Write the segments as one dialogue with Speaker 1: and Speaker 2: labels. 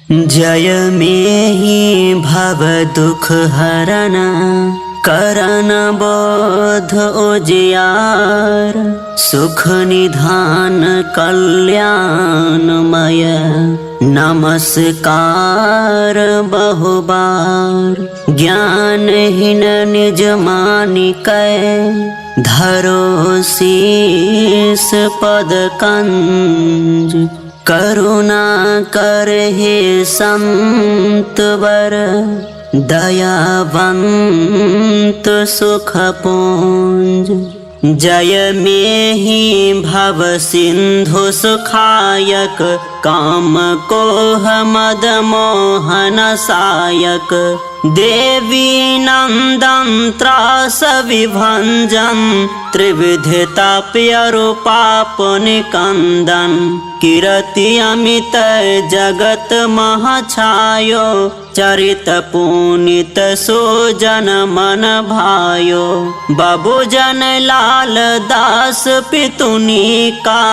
Speaker 1: जय में ही भव दुख हरन करन बोध उजियार सुख निधान कल्याणमय नमस्कार बहुबार ज्ञानहीन निज मानिकै धरो शीस पद कंज करुणा कर हे संत वर दयावंत सुख पुंज। जय में ही भव सिंधु सुखायक काम कोह मद मोहन सायक देवी नंदन त्रास विभंजन त्रिविधताप्यरूपाप निकंदन कीर्ति अमित जगत महाछायो चरित पुनित सुजन मन भायो बबु जन लाल दास पितुनिका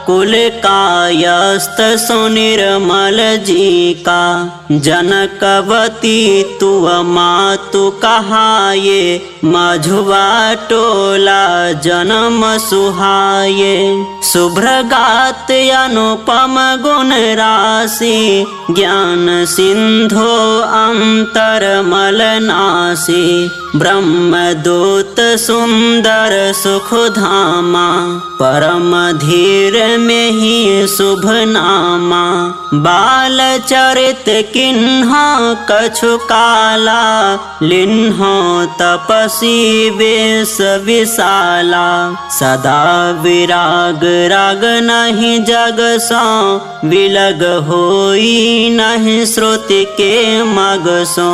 Speaker 1: कुल कायस्त सुनिर्मल जी का जनकवती तुअ मातु कहाये मझुआ टोला जन्म सुहाये शुभ्र गात अनुपम गुण राशि ज्ञान सिंधु अंतर मलनासी ब्रह्मदूत सुंदर सुख धामा परम धीर में ही शुभ नामा बाल चरित किन्हा कछु काला लिन्हो तपसी वेश विशाला सदा विराग राग नहीं जग सो विलग होई नहीं श्रुति के मग सो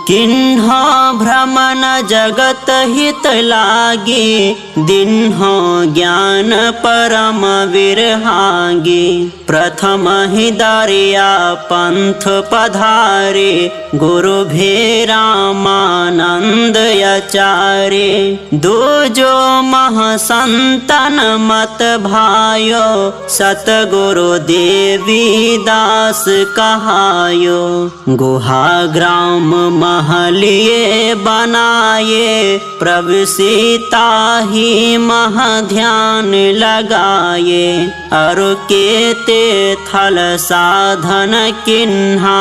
Speaker 1: किन्हो भ्रमण जगत हित लागी दिन्हो ज्ञान परम विरहागी प्रथम ही दरिया पंथ पधारे गुरु भेरामानंद आचार्य दूजो महसंतन मत भायो सतगुरु देवी दास कहायो गुहा ग्राम महलिए बनाए प्रविशिता ही महाध्यान लगाए अरु केते थल साधन किन्हा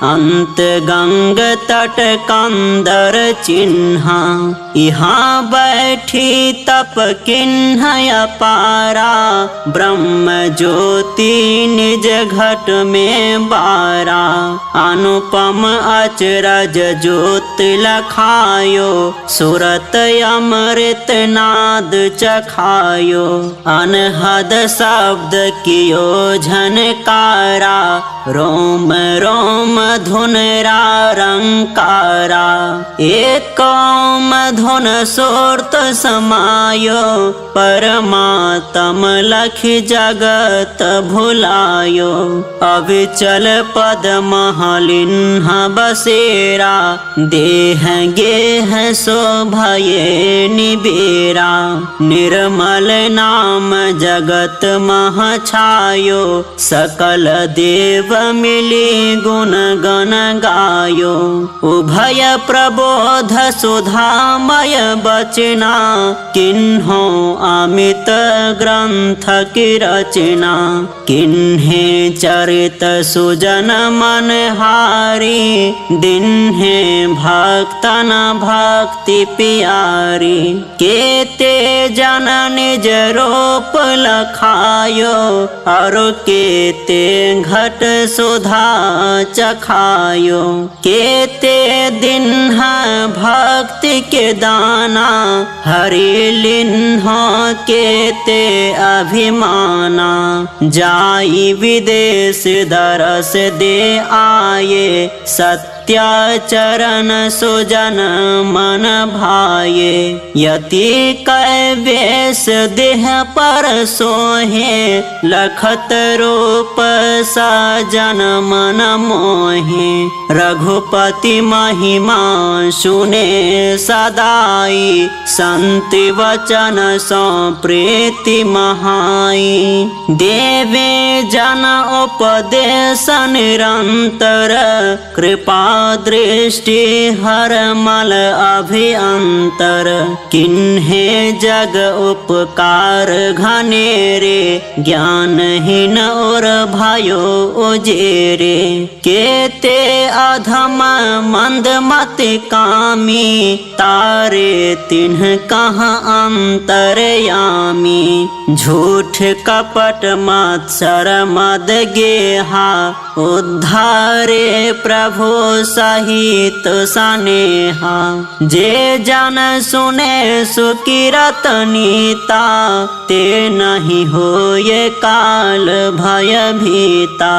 Speaker 1: अंत गंग तट कंदर चिन्हा यहाँ बैठी तप किन्ह अपारा ब्रह्म ज्योति निज घट में बारा अनुपम अचरज ज्योत लखायो सुरत अमृत नाद चखायो अनहद शब्द कियो झनकारा रोम रोम धुन रंकारा एक धुन सुरत समायो परमात्म लख जगत भुलायो अविचल पद महलिन्ह बसेरा देह गेह शोभये निबेरा निर्मल नाम जगत महछायो सकल देव मिली गुण गण गायो उभय प्रबोध सुधामय बचना किन्हो अमित ग्रंथ की रचना किन्हे चरित सुजन मन हारी दिन्हे भक्तन भक्ति प्यारी केते जन निज रूप लखायो और केते घट सुधा चखायो केते दिन भक्ति के दाना हरि लिन्हो केते अभिमाना जाई विदेश दरस दे आए सत्य सत्याचरण सुजन मन भाये। यति कै वेश देह पर सोहे, लखत रूप सजन मन मोहे। रघुपति महिमा सुने सदाई, संति वचन सो प्रीति महाई। देवे जन उपदेश निरंतर, कृपा दृष्टि हर मल अभिअंतर। किन्हे जग उपकार घनेरे, ज्ञानहीन और भयो उजेरे। केते अधम मंद मति कामी, तारे तिन्ह कहाँ अंतरयामी। झूठ कपट मत्सर मद गेहा, उद्धारे प्रभु सहित सनेहा। जे जन सुने सुकिरत नीता, ते नहीं होए काल भय भीता।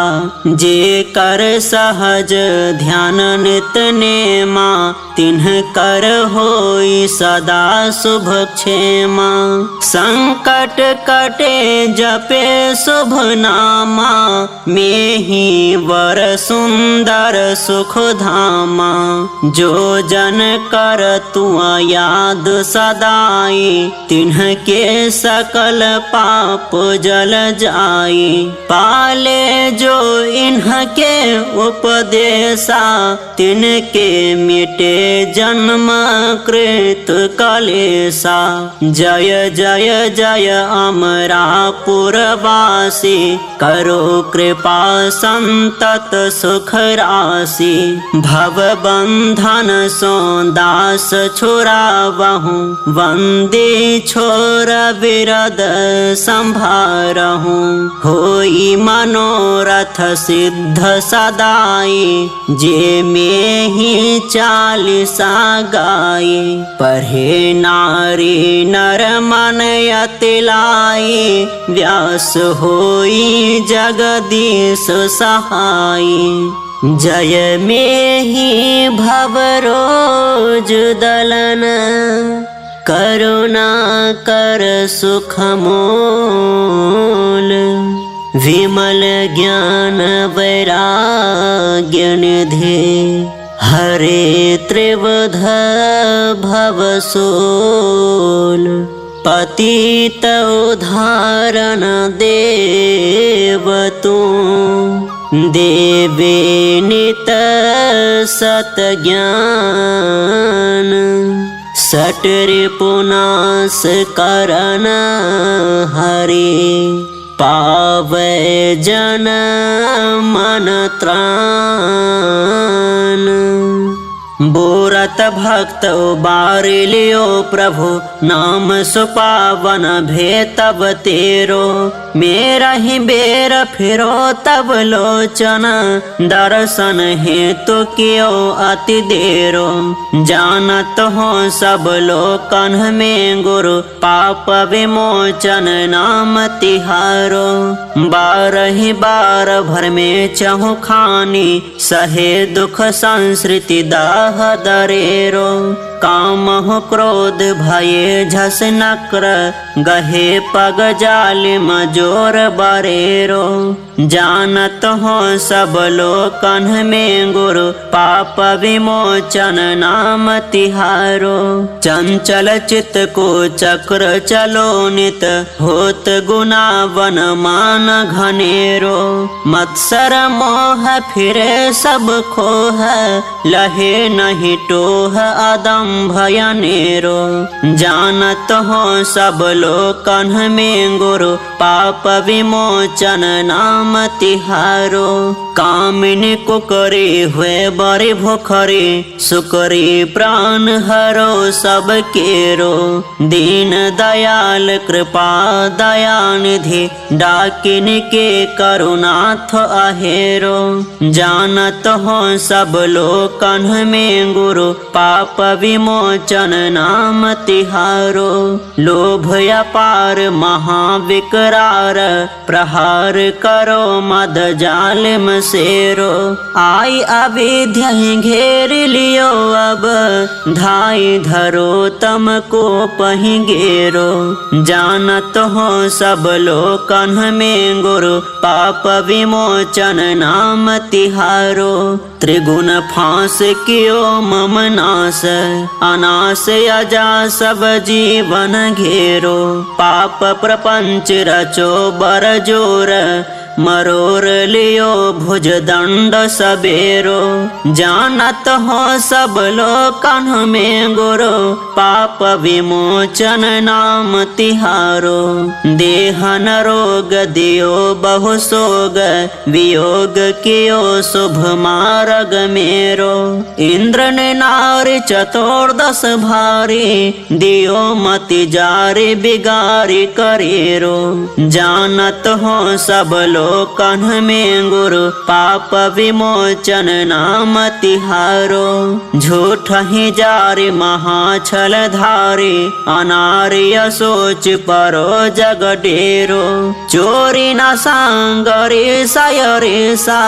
Speaker 1: जे कर सहज ध्यान नित नेमा, तिन्ह कर होई सदा शुभ क्षेमा। संकट कटे जपे शुभ नामा, मेहि वर सुंदर सुख धामा। जो जन कर तुआ याद सदाई, तिन्ह के सकल पाप जल जाई। पाले जो इन्ह के उपदेशा, तिनके मिटे जन्म कृत कलेसा। जय जय जय अमरापुर वासी, करो कृपा संतत सुख राशि। भव बंधन सो दास छुड़ावहु, वंदे छोर बिरद संभारहु। होई मनोरथ सिद्ध सदाई, जे में ही चालीसा गाई। पढ़े नारी नर मन यति लाई, व्यास होई जगदीश सहाई। जय में ही भव रोज दलन, करुणा कर सुख मोल। विमल ज्ञान वैराग्य निधि, हरे त्रिवध भव सोल। पतित उद्धारण देव तू, देवे नित सत ज्ञान। सटर पुनास करन हरे, पावे जन मन त्राण। बोरत भक्त उबारि लियो प्रभु, नाम सुपावन भेतब तेरो। मेरा ही बेर फिरो तब लोचन, दर्शन हेतु कियो अति देरो। जानत हो सब लोकन में गुरु, पाप विमोचन नाम तिहारो। बारहि बार भर में चहु खानी, सहे दुख संसृति दाह दरेरो। काम हो क्रोध भये झस नक्र, गहे पग जालिम जोर बरेरो। जानत हो सब लोकन में गुरु, पाप विमोचन नाम तिहारो। चंचल चित को चक्र चलो नित, होत गुना वन मान घनेरो। मत्सर मोह फिरे सब खोह, लहे नहीं टोह अदम भयनेरो। जानत हो सब लोकन में गुरु, पाप विमोचन नाम तिहारो। कामिनी कुकरी हुए बड़े भोखरी, सुकरी प्राण हरो सब केरो। दीन दयाल कृपा दयानिधि, डाकिन के करुणाथ अहेरो। जानत हो सब लोकन में गुरु, पाप विमोचन विमोचन नाम तिहारो। लोभ अपार महाविकरार प्रहार करो मद जालिम सेरो। आई अविद्या घेर लियो अब धाई धरो तम को पही गेरो। जानत हो सब लोकन में गुरु पाप विमोचन नाम तिहारो। त्रिगुण फांस कियो मम नाश अनाश अजा सब जीवन घेरो। पाप प्रपंच रचो बर जोर मरोर लियो भुज दंड सबेरो। जानत हो सब लोकन में गुरु पाप विमोचन नाम तिहारो। देहन रोग दियो बहु सोग वियोग कियो शुभ मार्ग मेरो। इंद्र ने नारी चतुर्दश भारी दियो मति जारी बिगारी करेरो। जानत हो सब लोकन में गुरु पाप विमोचन नाम तिहारो। झूठ ही जारी महाछल धारी अनार्य सोच परो जग डेरो। चोरी न सांगरे सयरे सा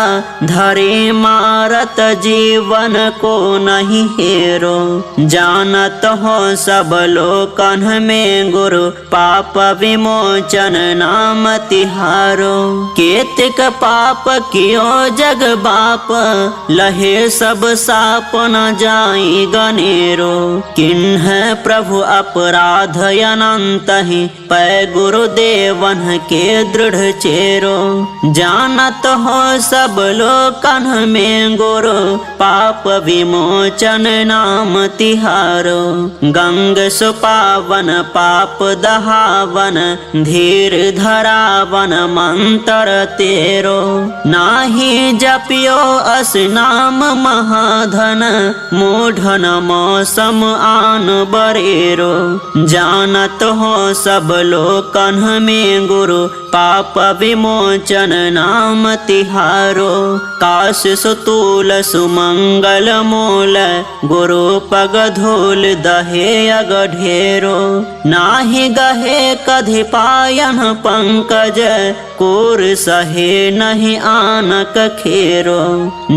Speaker 1: धरे मारत जीवन को नहीं हेरो। जानत हो सब लोकन में गुरु पाप विमोचन नाम तिहारो। केतिक पाप कियो जग बाप लहे सब साप न जाई गनेरो। किन्ह प्रभु अपराध अनंत ही पै गुरुदेवन के दृढ़ चेरो। जानत हो सब लोकन में गुरु पाप विमोचन नाम तिहारो। गंग सुपावन पाप दहावन धीर धरावन मंत्र तेरो। नाही जपियो अस नाम महाधन मूढ़न मौसम आन बरेरो। जानत हो सब लोकन में गुरु पाप विमोचन नाम तिहारो। काश सुतूल सुमंगल मूल गुरु पग धूल दहे अगढेरो। नाही गहे कधि पायन पंकज कोर सहे नहीं आनक खेरो।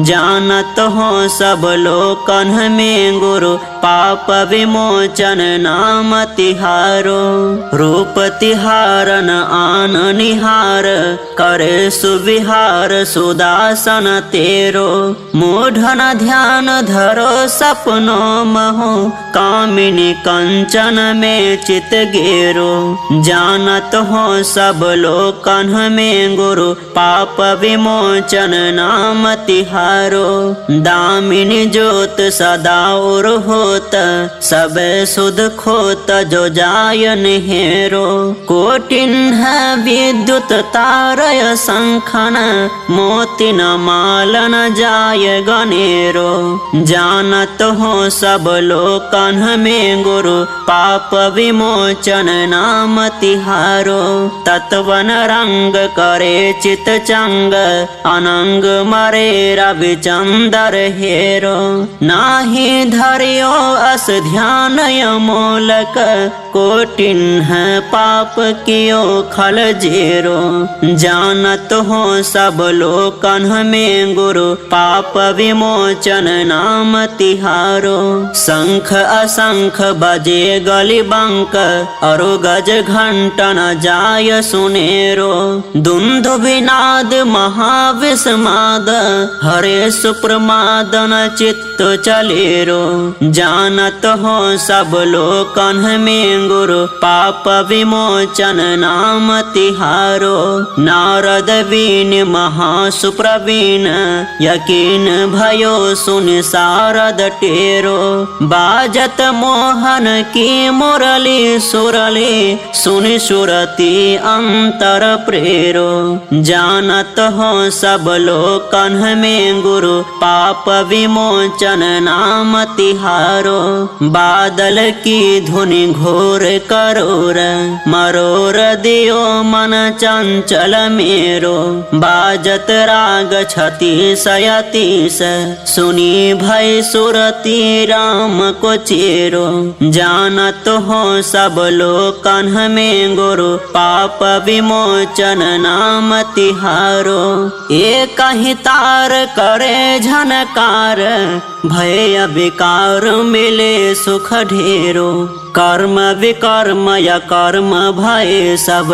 Speaker 1: जानत हो सब लोकन में गुरु पाप विमोचन नाम तिहारो। रूप तिहारन आन निहार करे सुविहार सुदासन तेरो। मूढ़न ध्यान धरो सपनो महो कामिनी कंचन में चित गेरो। जानत हो सब लोकन में गुरु पाप विमोचन नाम तिहारो। दामिनी ज्योत सदा उर होत सब सुध खोत जो जायन हेरो। कोटिन्ह विद्युत तारय शंखन मोतिन मालन जाय गनेरो। जानत हो सब लोकन में गुरु पाप विमोचन नाम तिहारो। तत्वन रंग करे चित चंग अनंग मरे रविचंदर हेरो। नाही धरियो अस ध्यान मूलक कोटिन्ह पाप कियो खल जेरो। जानत हो सब लोकन में गुरु पाप विमोचन नाम तिहारो। शंख असंख बजे गली बंक अरु गज घंटन जाय सुनेरो। दुंदु विनाद महाविस्माद हरे सुप्रमादन चित्त चलेरो। जानत हो सब लोकन में गुरु पाप विमोचन नाम तिहारो। नारद वीन महासुप्रवीण यकीन भयो सुन सारद टेरो। बाजत मोहन की मुरली सुरली सुन सुरती अंतर प्रेरो। ढेरो। जानत हो सब लोकन में गुरु पाप विमोचन नाम तिहारो। बादल की धुनि घोर करोर मरोर दियो मन चंचल मेरो। बाजत राग छतीस अतीस सुनी भय सुरती राम को चेरो। जानत हो सब लोकन में गुरु पाप विमोचन नाम तिहारो। एक ही तार करे झनकार भय विकार मिले सुख ढेरो। कर्म विकर्म या कर्म भय सब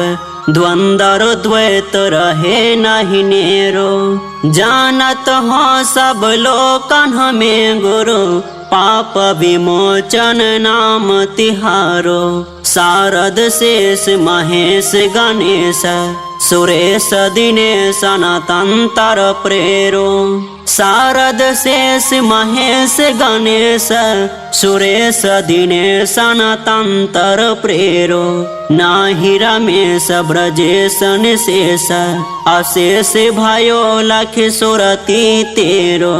Speaker 1: द्वंद्व द्वैत रहे नहीं नेरो। जानत हो सब लोकन में गुरु पाप विमोचन नाम तिहारो। शारद शेष महेश गणेश सुरेश दिनेश सनातंतर प्रेरो। शारद शेष महेश गणेश सुरेश दिनेश सनातंतर प्रेरो। नाही रमेश ब्रजेश निशेष अशेष भयो लख सुरती तेरो।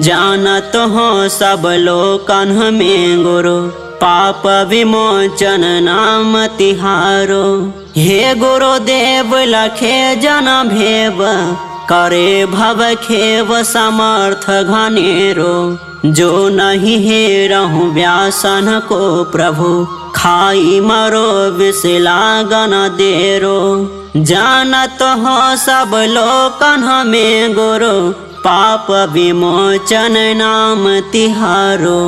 Speaker 1: जानत हो सब लोकन में गुरु पाप विमोचन नाम तिहारो। हे गुरुदेव लखे जन भेव करे भव खेव समर्थ घनेरो। जो नहीं हे रहूं व्यासन को प्रभु खाई मरो विष लागन देरो। जानत हो सब लोकन में गुरु पाप विमोचन नाम तिहारो।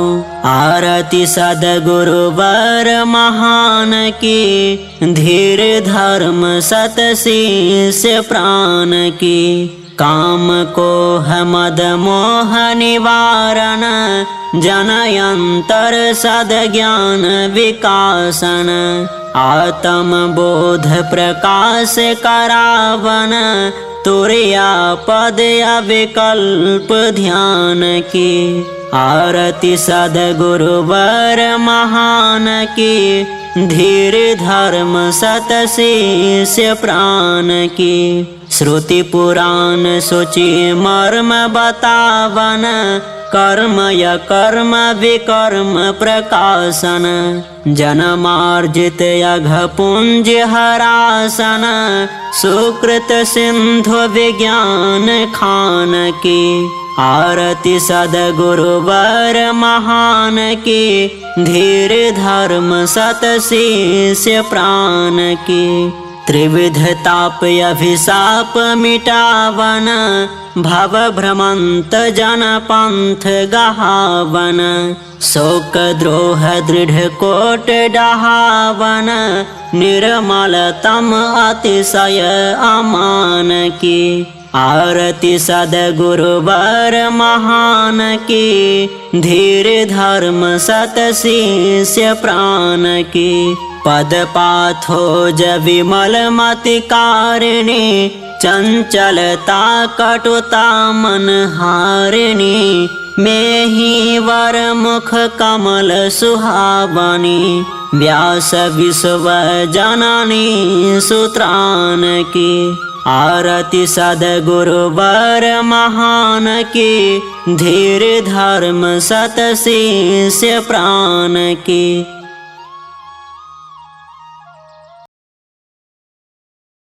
Speaker 1: आरती सदगुरु वर महान की धीर धर्म सत शीस प्राण की। काम को मद मोह निवारण जनयंतर सद ज्ञान विकासन। आत्म बोध प्रकाश करावन तुरिया पद अविकल्प ध्यान की। आरती सदगुरु वर महान की धीर धर्म सत शीस प्राण की। श्रुति पुराण सोची मर्म बतावन कर्म या कर्म विकर्म प्रकाशन। जन्मार्जित अघ पुंज हरासन सुकृत सिंधु विज्ञान खान की। आरती सदगुरु वर महान की धीर धर्म सत शीस प्राण की। त्रिविध ताप अभिशाप मिटावन भव भ्रमंत जन पंथ गहावन। शोक द्रोह दृढ़ कोट डहावन निर्मल तम अतिशय अमान की। आरती सदगुरु वर महान की धीर धर्म सत शीस प्राण की। पद पाथोज विमल मति कारिणी चंचलता कटुता मन हारिणी। में ही वर मुख कमल सुहावनी व्यास विश्व जननी सुत्रान की। आरती सदगुरु वर महान की धीर धर्म सत शीस प्राण की।